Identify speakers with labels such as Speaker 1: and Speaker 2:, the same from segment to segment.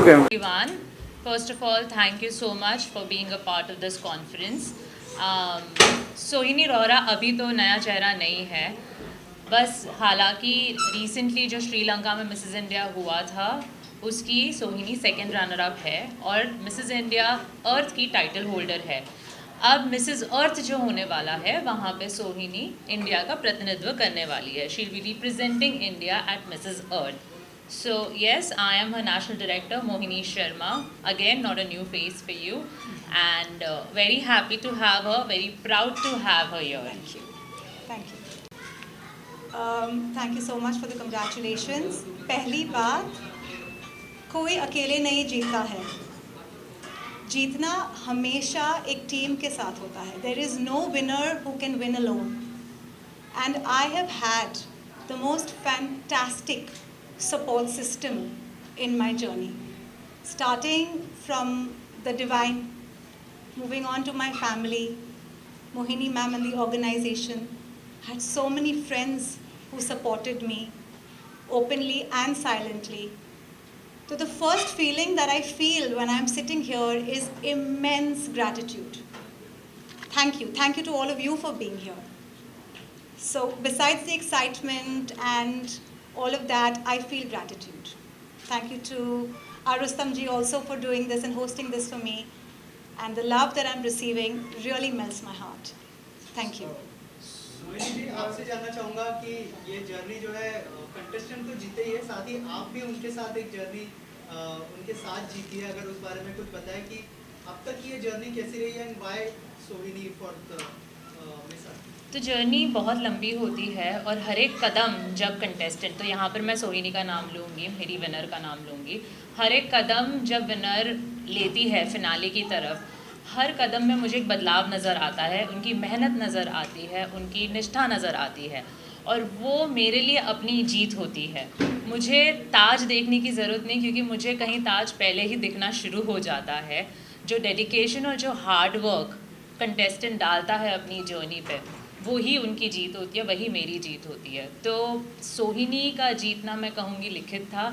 Speaker 1: Okay.
Speaker 2: Everyone, first of all, thank you so much for being a part of this conference. सोहिनी रोहरा अभी तो नया चेहरा नहीं है, बस हालांकि रिसेंटली जो श्रीलंका में मिसेस इंडिया हुआ था उसकी सोहिनी सेकंड रनर अप है और मिसेस इंडिया अर्थ की टाइटल होल्डर है. अब मिसेस अर्थ जो होने वाला है वहाँ पे सोहिनी इंडिया का प्रतिनिधित्व करने वाली है. She will be representing India at Mrs earth. So yes, I am her national director, Mohini Sharma. Again, not a new face for you, and very happy to have her. Very proud to have her here.
Speaker 3: Thank you. Thank you. Thank you so much for the congratulations. पहली बात, कोई अकेले नहीं जीतता है. जीतना हमेशा एक टीम के साथ होता है. There is no winner who can win alone. And I have had the most fantastic support system in my journey. Starting from the divine, moving on to my family, Mohini ma'am and the organization, had so many friends who supported me openly and silently. So the first feeling that I feel when I'm sitting here is immense gratitude. Thank you. Thank you to all of you for being here. So besides the excitement and all of that, I feel gratitude. Thank you to Arustam ji also for doing this and hosting this for me. And the love that I'm receiving really melts my heart. Thank you.
Speaker 4: सोहिनी जी, आपसे जानना चाहूँगा कि ये journey जो है contestant तो जीते ही है, साथ ही आप भी उनके साथ एक जर्नी उनके साथ जीती है. अगर उस बारे में कुछ बताएं कि अब तक ये जर्नी कैसी रही है and why Sohini for the Miss Earth.
Speaker 2: तो जर्नी बहुत लंबी होती है और हर एक कदम जब कंटेस्टेंट, तो यहाँ पर मैं सोहिनी का नाम लूँगी, मेरी विनर का नाम लूँगी, हर एक कदम जब विनर लेती है फिनाले की तरफ, हर कदम में मुझे एक बदलाव नज़र आता है, उनकी मेहनत नज़र आती है, उनकी निष्ठा नज़र आती है और वो मेरे लिए अपनी जीत होती है. मुझे ताज देखने की ज़रूरत नहीं, क्योंकि मुझे कहीं ताज पहले ही दिखना शुरू हो जाता है. जो डेडिकेशन और जो हार्ड वर्क कंटेस्टेंट डालता है अपनी जर्नी पे, वो ही उनकी जीत होती है, वही मेरी जीत होती है. तो सोहिनी का जीतना मैं कहूँगी लिखित था,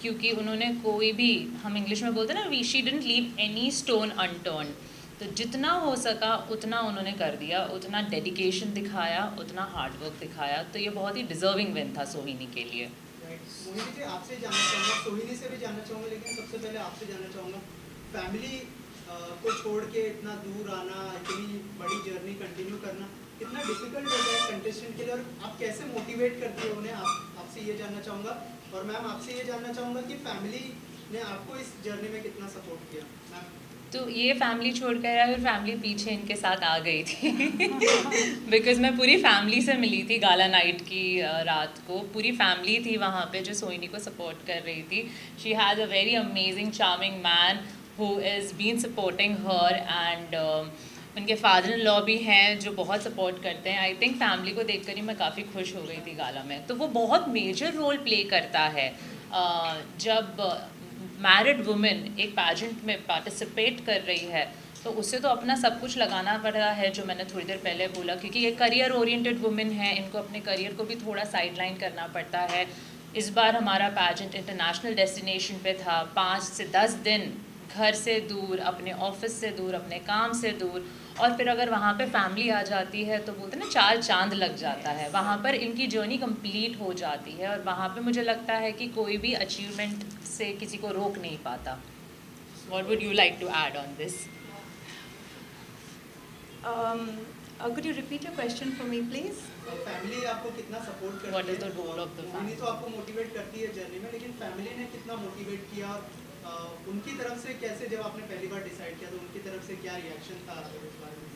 Speaker 2: क्योंकि उन्होंने कोई भी, हम इंग्लिश में बोलते हैं ना, she didn't leave any stone unturned. तो जितना हो सका उतना उन्होंने कर दिया, उतना डेडिकेशन दिखाया, उतना हार्ड वर्क दिखाया. तो ये बहुत ही डिजर्विंग विन था सोहिनी के लिए.
Speaker 4: मोहिनी जी, आपसे जानना चाहूँगा, सोहिनी से भी जानना चाहूँगा, लेकिन सबसे पहले आपसे जानना चाहूँगा, फैमिली को छोड़ के इतना दूर आना, इतनी बड़ी जर्नी कंटिन्यू करना कितना डिफिकल्ट होता है कंटेस्टेंट के लिए, और आप कैसे मोटिवेट करती हो उन्हें, आपसे ये जानना चाहूँगा. और मैम, आपसे ये जानना चाहूँगा कि फैमिली ने आपको इस जर्नी में कितना सपोर्ट किया. मैम,
Speaker 2: तो ये फैमिली छोड़ कर आया और फैमिली पीछे इनके साथ आ गई थी बिकॉज़ मैं पूरी फैमिली से मिली थी गाला नाइट की रात को. पूरी फैमिली थी वहाँ पे जो सोहिनी को सपोर्ट कर रही थी. She has a very amazing charming man who is been supporting her, and उनके फादर इन लॉ भी हैं जो बहुत सपोर्ट करते हैं. आई थिंक फैमिली को देखकर ही मैं काफ़ी खुश हो गई थी गाला में. तो वो बहुत मेजर रोल प्ले करता है जब मैरिड वुमेन एक पैजेंट में पार्टिसिपेट कर रही है, तो उससे तो अपना सब कुछ लगाना पड़ रहा है, जो मैंने थोड़ी देर पहले बोला, क्योंकि ये करियर ओरिएंटेड वुमेन है, इनको अपने करियर को भी थोड़ा साइडलाइन करना पड़ता है. इस बार हमारा पैजेंट इंटरनेशनल डेस्टिनेशन पे था, 5 से 10 दिन घर से दूर, अपने ऑफिस से दूर, अपने काम से दूर, और फिर अगर वहाँ पे फैमिली आ जाती है तो बोलते हैं ना, 4 चांद लग जाता है. वहाँ पर इनकी जर्नी कंप्लीट हो जाती है और वहाँ पे मुझे लगता है कि कोई भी अचीवमेंट से किसी को रोक नहीं पाता. What would you like to add on this?
Speaker 3: Could you repeat your question for me, please?
Speaker 4: Family आपको कितना सपोर्ट करती है?
Speaker 2: What is the role of the
Speaker 4: Mohini
Speaker 2: family?
Speaker 4: तो आपको मोटिवेट करती है जर्नी में, लेकिन फैमिली ने कितना मोटिवेट किया, उनकी तरफ से कैसे, जब आपने पहली बार डिसाइड किया तो उनकी तरफ से क्या रिएक्शन था इस बारे में?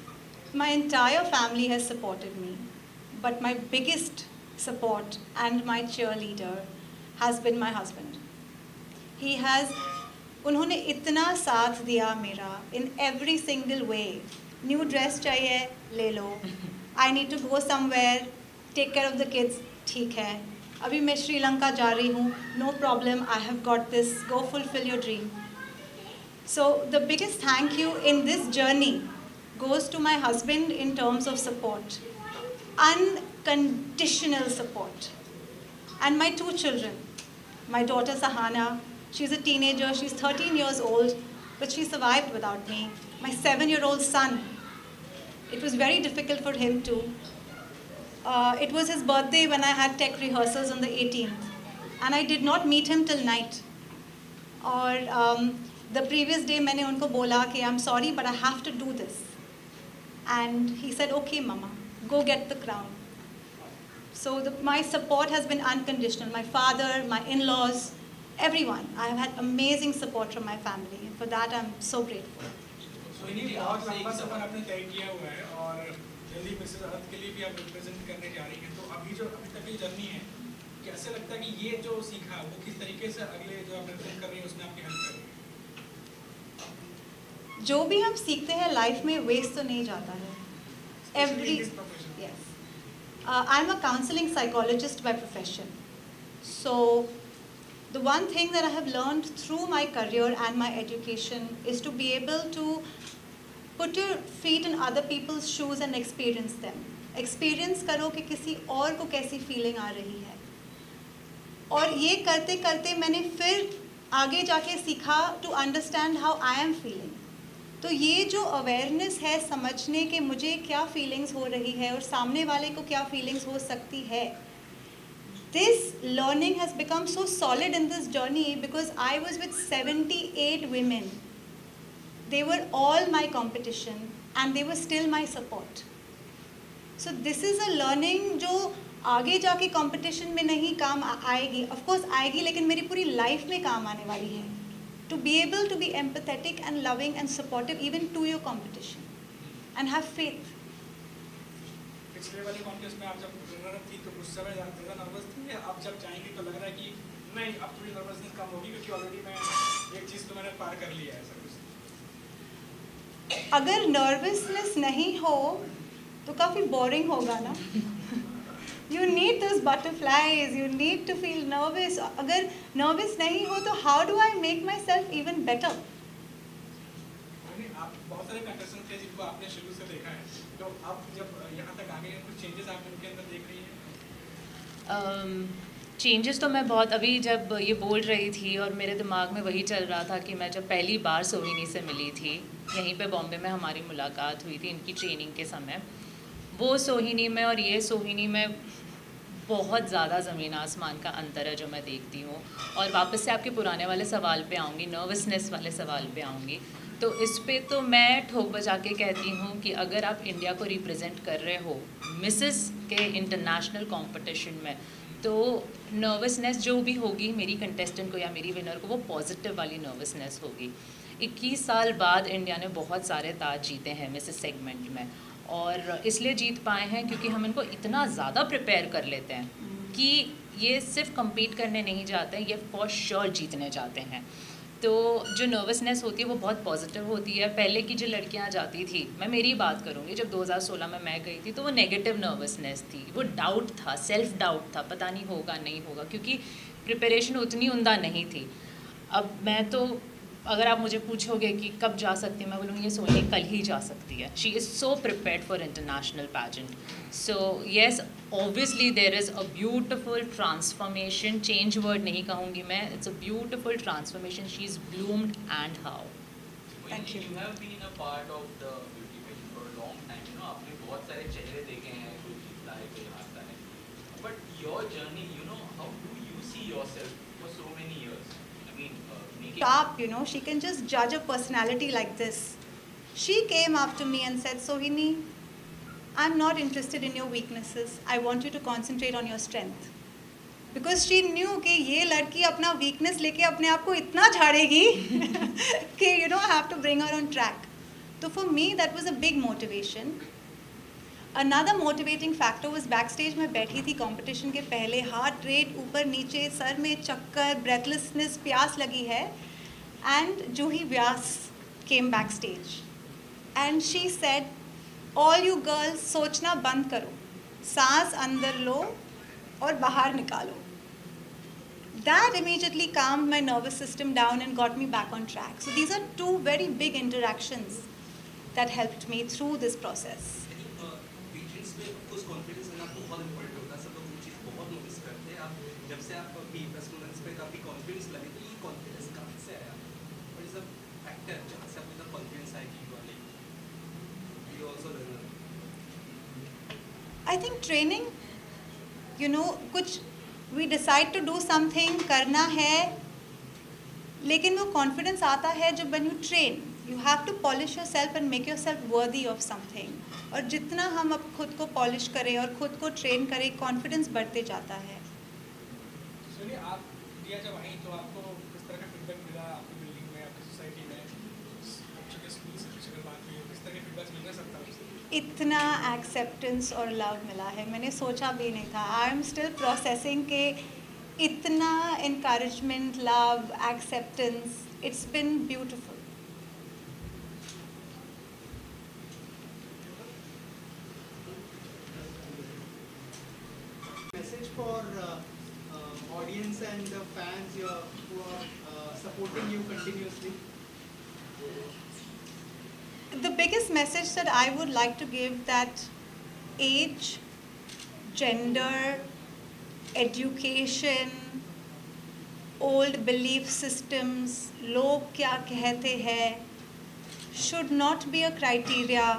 Speaker 3: My entire family has supported me, but my biggest support and my cheerleader has been my husband. He has, उन्होंने इतना साथ दिया मेरा in every single way. New dress चाहिए, ले लो. I need to go somewhere, take care of the kids, ठीक है. अभी मैं श्रीलंका जा रही हूँ, no problem, I have got this, go fulfill your dream. So the biggest thank you in this journey goes to my husband in terms of support, unconditional support, and my 2 children, my daughter Sahana She's a teenager, she's 13 years old, but she survived without me. My 7-year-old son, it was very difficult for him too. It was his birthday when I had tech rehearsals on the 18th, and I did not meet him till night. और the previous day मैंने उनको बोला कि I'm sorry but I have to do this. And he said, okay mama, go get the crown. So my support has been unconditional. My father, my in-laws, everyone. I have had amazing support from my family. And for that I'm so grateful.
Speaker 1: सोहिनी जी, बहुत लंबा सफर आपने तय किया हुआ है और जल्दी Mrs अर्थ के लिए भी आप रिप्रेजेंट करने जा रही हैं, तो अभी तक की जर्नी है, कैसे लगता है कि ये जो सीखा वो किस तरीके से अगले जो आप रिप्रेजेंट कर रही हैं उसमें आपकी हेल्प करेगी?
Speaker 3: जो भी हम सीखते हैं लाइफ में वेस्ट तो नहीं जाता है.
Speaker 1: Especially in this profession.
Speaker 3: Yes. I'm a counseling psychologist by profession. So the one thing that I have learned through my career and my education is to be able to put your feet in other people's shoes and experience them. Experience करो कि किसी और को कैसी feeling आ रही है. और ये करते करते मैंने फिर आगे जाके सीखा to understand how I am feeling. तो ये जो अवेयरनेस है समझने के मुझे क्या फीलिंग्स हो रही है और सामने वाले को क्या फीलिंग्स हो सकती है, this learning has become so solid in this journey because I was with 78 women. They were all my competition and they were still my support. So this is a learning जो आगे जाके competition में नहीं काम आएगी, of course आएगी, लेकिन मेरी पूरी लाइफ में काम आने वाली है. To be able to be empathetic and loving and supportive even to your competition and have faith.
Speaker 1: पिछले वाले कॉन्टेस्ट में आप जब रनर थी तो उस समय ज़्यादा नर्वस थी, या अब जब जाएंगी तो लग रहा है कि नहीं अब थोड़ी नर्वसनेस कम होगी क्योंकि ऑलरेडी मैं एक चीज़ तो मैंने पार कर लिया है ऐसा कुछ?
Speaker 3: अगर नर्वसनेस नहीं हो तो काफ़ी बोरिंग होगा ना. You need those butterflies, you need to feel nervous. अगर nervous नहीं हो तो how do I make myself even better?
Speaker 1: आप बहुत सारे कंटेस्टेंट थे जिनको आपने शुरू से देखा है, तो अब जब यहाँ तक आ गए हैं कुछ चेंजेस आप उनके अंदर देख रही हैं?
Speaker 2: चेंजेस तो मैं बहुत अभी जब ये बोल रही थी और मेरे दिमाग में वही चल रहा था कि मैं जब पहली बार सोहिनी से मिली थी, यहीं पे बॉम्बे में हमारी मुलाकात हुई थी इनकी ट्रेनिंग के समय, वो सोहिनी में और ये सोहिनी में बहुत ज़्यादा ज़मीन आसमान का अंतर है जो मैं देखती हूँ. और वापस से आपके पुराने वाले सवाल पे आऊँगी, नर्वसनेस वाले सवाल पे आऊँगी. तो इस पे तो मैं ठोक बजा के कहती हूँ कि अगर आप इंडिया को रिप्रेजेंट कर रहे हो मिसेस के इंटरनेशनल कंपटीशन में, तो नर्वसनेस जो भी होगी मेरी कंटेस्टेंट को या मेरी विनर को, वो पॉजिटिव वाली नर्वसनेस होगी. 21 साल बाद इंडिया ने बहुत सारे ताज जीते हैं मिसेस सेगमेंट में, और इसलिए जीत पाए हैं क्योंकि हम इनको इतना ज़्यादा प्रिपेयर कर लेते हैं कि ये सिर्फ compete करने नहीं जाते हैं, ये फॉर श्योर जीतने जाते हैं. तो जो नर्वसनेस होती है वो बहुत पॉजिटिव होती है. पहले की जो लड़कियां जाती थी, मैं मेरी बात करूँगी, जब 2016 में मैं गई थी तो वो नेगेटिव नर्वसनेस थी, वो डाउट था, सेल्फ डाउट था, पता नहीं होगा नहीं होगा, क्योंकि प्रिपरेशन उतनी उम्दा नहीं थी. अब मैं तो अगर आप मुझे पूछोगे कि कब जा सकती है, मैं बोलूँगी ये सोहिनी कल ही जा सकती है. She is so prepared for international pageant. So yes, obviously there is a beautiful transformation. Change word नहीं कहूँगी मैं, it's a beautiful transformation. She is bloomed and how.
Speaker 3: Thank you.
Speaker 5: You have been a part of the beauty pageant for a long time. You know, आपने बहुत सारे चेहरे देखे हैं, कोई जीतता है, कोई हारता है. But your journey, you know, how do you see yourself for so many years? I mean, making.
Speaker 3: Top, you know, she can just judge a personality like this. She came up to me and said, Sohini, I'm not interested in your weaknesses. I want you to concentrate on your strength. Because she knew कि ये लड़की अपना weakness लेके अपने आप को इतना झाड़ेगी कि you know I have to bring her on track. So for me that was a big motivation. Another motivating factor was backstage. मैं बैठी थी competition के पहले, heart rate ऊपर नीचे, सर में चक्कर, breathlessness, प्यास लगी है. And Juhi Vyas came backstage. And she said, all you girls सोचना बंद करो, सांस अंदर लो और बाहर निकालो. That immediately calmed my nervous system down and got me back on track. So these are two very big interactions that helped me through this process.
Speaker 6: Pageants में कुछ कॉन्फिडेंस लेना बहुत इंपॉर्टेंट होता है. सब लोग वो चीज़ बहुत नोटिस करते हैं. आप जब से आप अभी परफॉर्मेंस पे काफ़ी कॉन्फिडेंस लगे, तो ये कॉन्फिडेंस कहाँ से आया? व्हाट इज द फैक्टर जहाँ से आपको कॉन्फिडेंस आया कि you also learn?
Speaker 3: I think training, you know, कुछ we decide to do something, करना है, लेकिन वो कॉन्फिडेंस आता है जब when you train, you have to polish yourself and make yourself worthy of something. और जितना हम अब खुद को पॉलिश करें और खुद को ट्रेन करें, कॉन्फिडेंस बढ़ते जाता है।
Speaker 1: सुनिए, आप इंडिया जब आई तो आपको किस तरह का फीडबैक मिला आपकी बिल्डिंग में, आपकी सोसाइटी में, बच्चों के स्कूल से कुछ अगर बात हुई हो, किस तरह के फीडबैक मिल रहा सबका आपसे?
Speaker 3: इतना एक्सेप्टेंस और लव मिला है, मैंने सोचा भी नहीं था। आई एम स्टिल प्रोसेसिंग के इतना encouragement, love, acceptance, it's been beautiful.
Speaker 4: Message for audience and the fans who are supporting you continuously.
Speaker 3: The biggest message that I would like to give, that age, gender, education, old belief systems, लोग क्या कहते हैं, should not be a criteria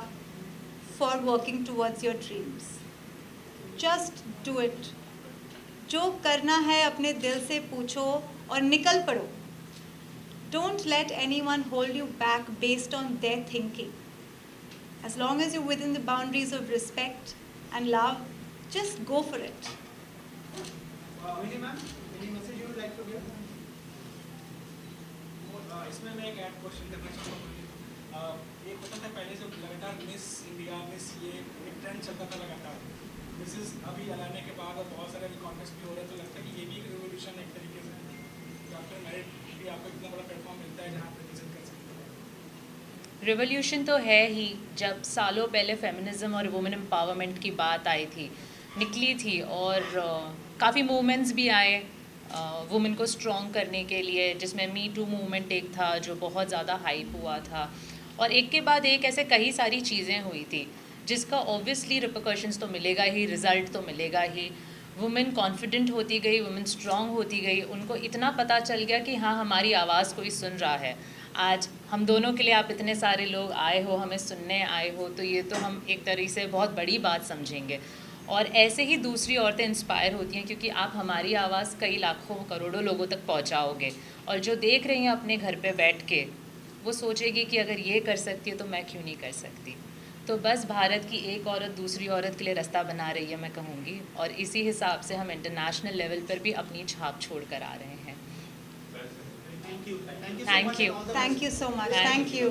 Speaker 3: for working towards your dreams. Just do it. जो करना है अपने दिल से पूछो और निकल पड़ो. Don't let anyone hold you back based on their thinking. As long as you're within the boundaries of respect and love, just go for it.
Speaker 4: Vinny ma'am, any message you would like to give?
Speaker 1: इसमें मैं एक add question करना चाहूँगा। एक होता था पहले से लगातार मिस इंडिया, मिस ये एक ट्रेंड चलता था लगातार। मिसेस अभी लाने के बाद और बहुत सारे अभी कॉन्टेस्ट भी हो रहे हैं, तो लगता है कि ये भी एक रिवोल्यूशन एक तरीके से, आफ्टर मैरिड भी आपको इतना बड़ा प्लेटफॉर्म मिलता है जहाँ आप रिप्रेजेंट कर सकते हैं।
Speaker 2: रिवोल्यूशन तो है ही। जब सालों पहले फेमिनिज्म और वुमेन एम्पावरमेंट की बात आई थी, निकली थी, और काफ़ी मूवमेंट्स भी आए वुमेन को स्ट्रॉन्ग करने के लिए, जिसमें मी टू मूवमेंट एक था जो बहुत ज़्यादा हाइप हुआ था, और एक के बाद एक ऐसे कई सारी चीज़ें हुई थी जिसका ऑब्वियसली रिपरकशंस तो मिलेगा ही, रिज़ल्ट तो मिलेगा ही। वुमेन कॉन्फिडेंट होती गई, वुमेन स्ट्रॉन्ग होती गई, उनको इतना पता चल गया कि हाँ, हमारी आवाज़ कोई सुन रहा है। आज हम दोनों के लिए आप इतने सारे लोग आए हो, हमें सुनने आए हो, तो ये तो हम एक तरीके से बहुत बड़ी बात समझेंगे। और ऐसे ही दूसरी औरतें इंस्पायर होती हैं, क्योंकि आप हमारी आवाज़ कई लाखों करोड़ों लोगों तक पहुंचाओगे, और जो देख रही हैं अपने घर पे बैठ के, वो सोचेगी कि अगर ये कर सकती है तो मैं क्यों नहीं कर सकती। तो बस भारत की एक औरत दूसरी औरत के लिए रास्ता बना रही है, मैं कहूँगी, और इसी हिसाब से हम इंटरनेशनल लेवल पर भी अपनी छाप छोड़ कर आ रहे हैं।
Speaker 4: Thank you. Thank you so
Speaker 2: Thank
Speaker 4: much.
Speaker 2: you.
Speaker 4: and all the best.
Speaker 3: Thank you so much.
Speaker 2: Thank
Speaker 3: Thank you.